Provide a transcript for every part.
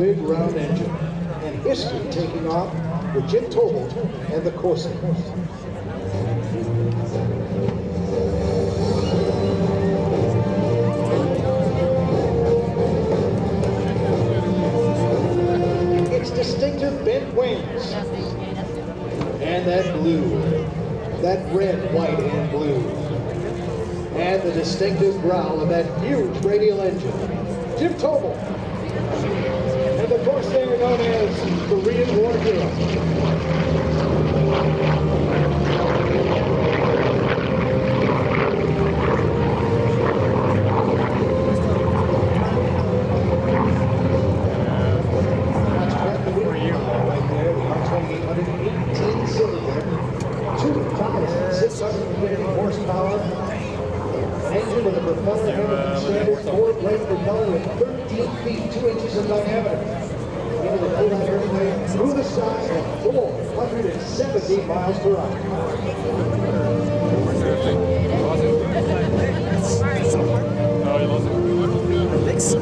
big round engine, and history taking off with Jim Tobul and the Corsair. Its distinctive bent wings, and that blue, that red, white, and blue, and the distinctive growl of that huge radial engine. Jim Tobul and the Corsair known as Korean War Hero. Right there, the R2818 cylinder, 2,650 horsepower. Engine with a propeller header standard 4-blade propeller with 13 feet 2 inches in diameter. Into the full-out airplane through the sky at 470 miles per hour. No, he lost it. I think so.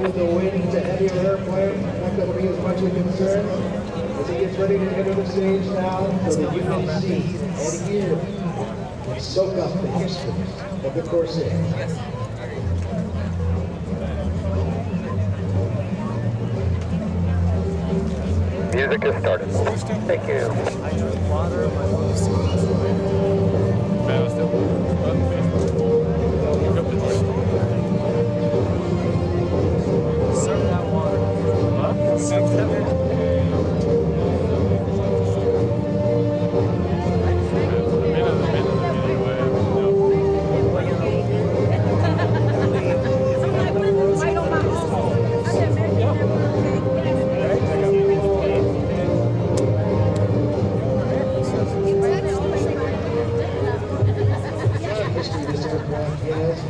The wind to heavier airplane, not going to be as much of a concern as it gets ready to enter the stage now so that you can see and hear and soak up the history of the Corsair. Music has started. Thank you. Serve that water. Huh? Serve that water.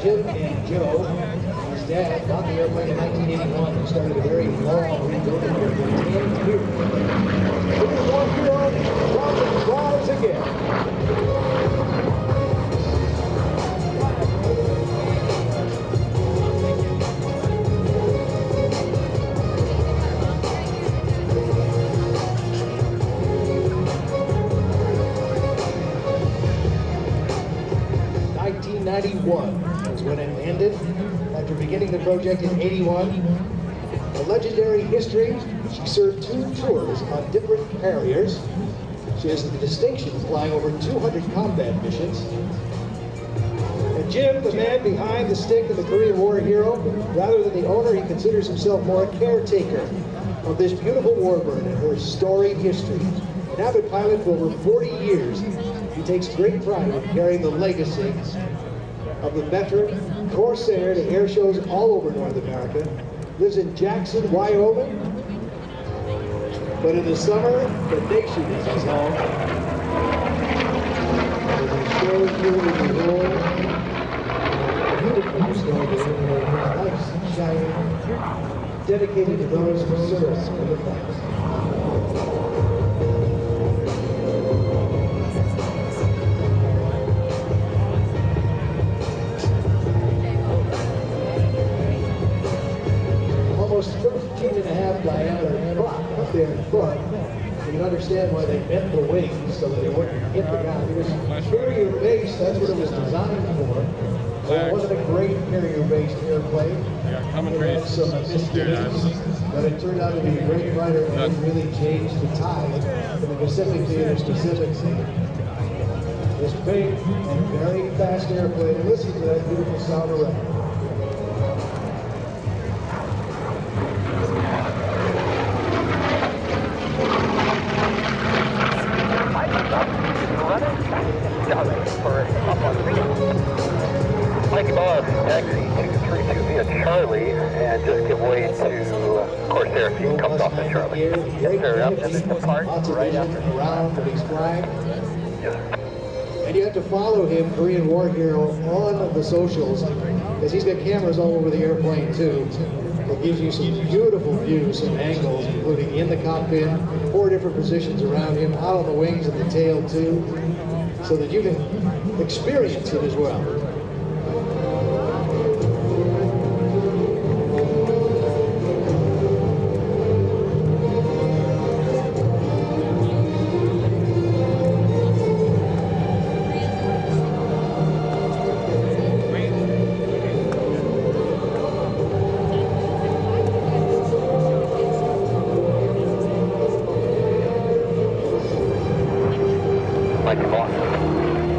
Jim and Joe, his dad, got the airplane in 1981 and started a very long rebuilding for 10 years. Korean War Hero, Robert flies again. Was when it ended after beginning the project in 81. A legendary history, she served 2 tours on different carriers. She has the distinction of flying over 200 combat missions. And Jim, the man behind the stick of the Korean War Hero, rather than the owner, he considers himself more a caretaker of this beautiful warbird and her storied history. An avid pilot for over 40 years, he takes great pride in carrying the legacy of the veteran Corsair to air shows all over North America. Lives in Jackson, Wyoming. But in the summer, the nation is his home. As he shows you the world, beautiful story, life's shining, dedicated to those who serve in the past. Almost 13.5 diameter prop up there in front. You can understand why they bent the wings so that they wouldn't hit the ground. It was carrier-based, that's what it was designed for. It wasn't a great carrier-based airplane. It had some misgivings, but it turned out to be a great fighter and it really changed the tide from the Pacific to the Pacific Sea. This big and very fast airplane, and listen to that beautiful sound around. Mike Boss, taxi 232 via Charlie, and just give way to Corsair if you can come liftoff at Charlie. Yes, sir. Up and then depart right after. Around that he's flying. Yes, sir. And you have to follow him, Korean War Hero, on the socials, because he's got cameras all over the airplane too. It gives you some beautiful views, some angles, including in the cockpit, 4 different positions around him, out on the wings and the tail too, so that you can experience it as well.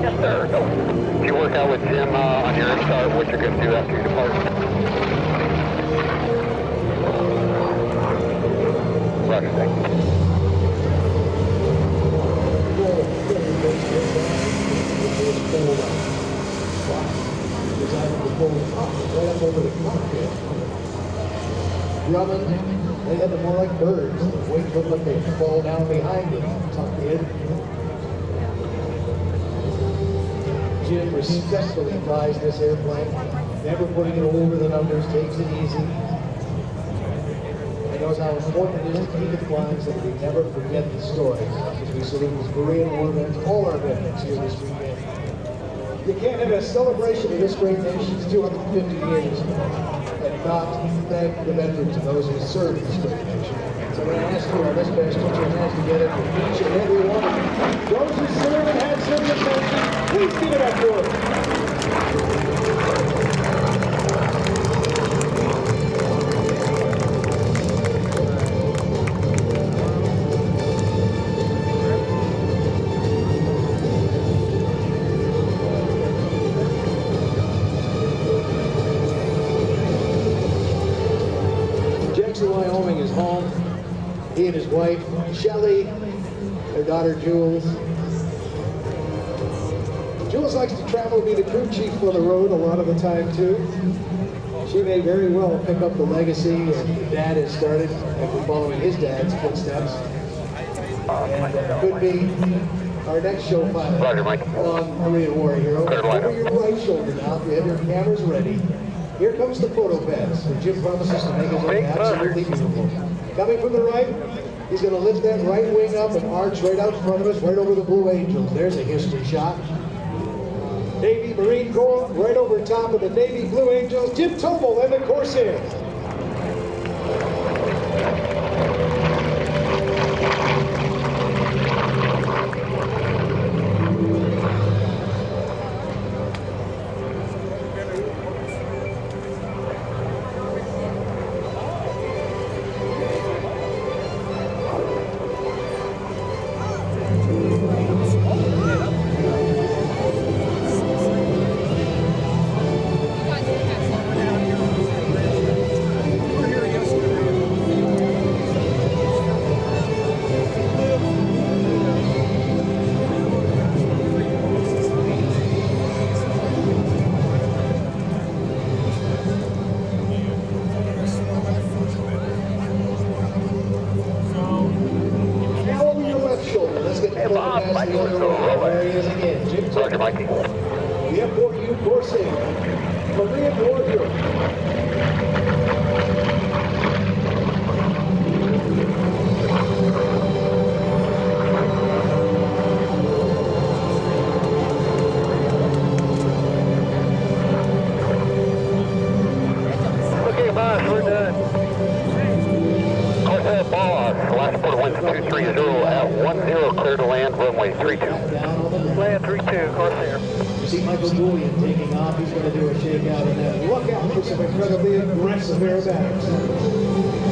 Yes, sir. Go. Did you work out with Jim on your Airshow what you're going to do after you depart? Roger, thank you. Right up over the cockpit. Drumming, they had them more like birds. The wings looked like they'd fall down behind them, tucked in. Jim respectfully flies this airplane, never putting it over the numbers, takes it easy. He knows how important it is to keep it flying so that we never forget the stories. As we salute his Korean War veterans, all our veterans here this weekend. You can't have a celebration of this great nation's 250 years and not thank the veterans and those who serve this great nation. So I'm going to ask you, our best teacher hands together for each and every one of you. Those who serve and have served this nation, please give it up for them. Wyoming is home. He and his wife, Shelley, their daughter, Jules. Jules likes to travel and be the crew chief for the road a lot of the time, too. She may very well pick up the legacy that Dad has started after following his dad's footsteps. And could be our next show pilot Roger, Mike. on Korean War Hero. Over your right shoulder now, if you have your cameras ready. Here comes the photo pass, and Jim promises to make it look absolutely beautiful. Coming from the right, he's going to lift that right wing up and arch right out in front of us, right over the Blue Angels. There's a history shot. Navy Marine Corps, right over top of the Navy Blue Angels, Jim Tobul and the Corsair. There he is again, Jim Tobul. Roger, Mikey. The F4U Corsair, Korean War Hero. Okay, boss, we're done. Corsair boss, last port wind 230 at 10, clear to land, runway 32. Land 32, Corsair. You see Michael Julian taking off. He's going to do a shakeout and then look out for some incredibly aggressive aerobatics.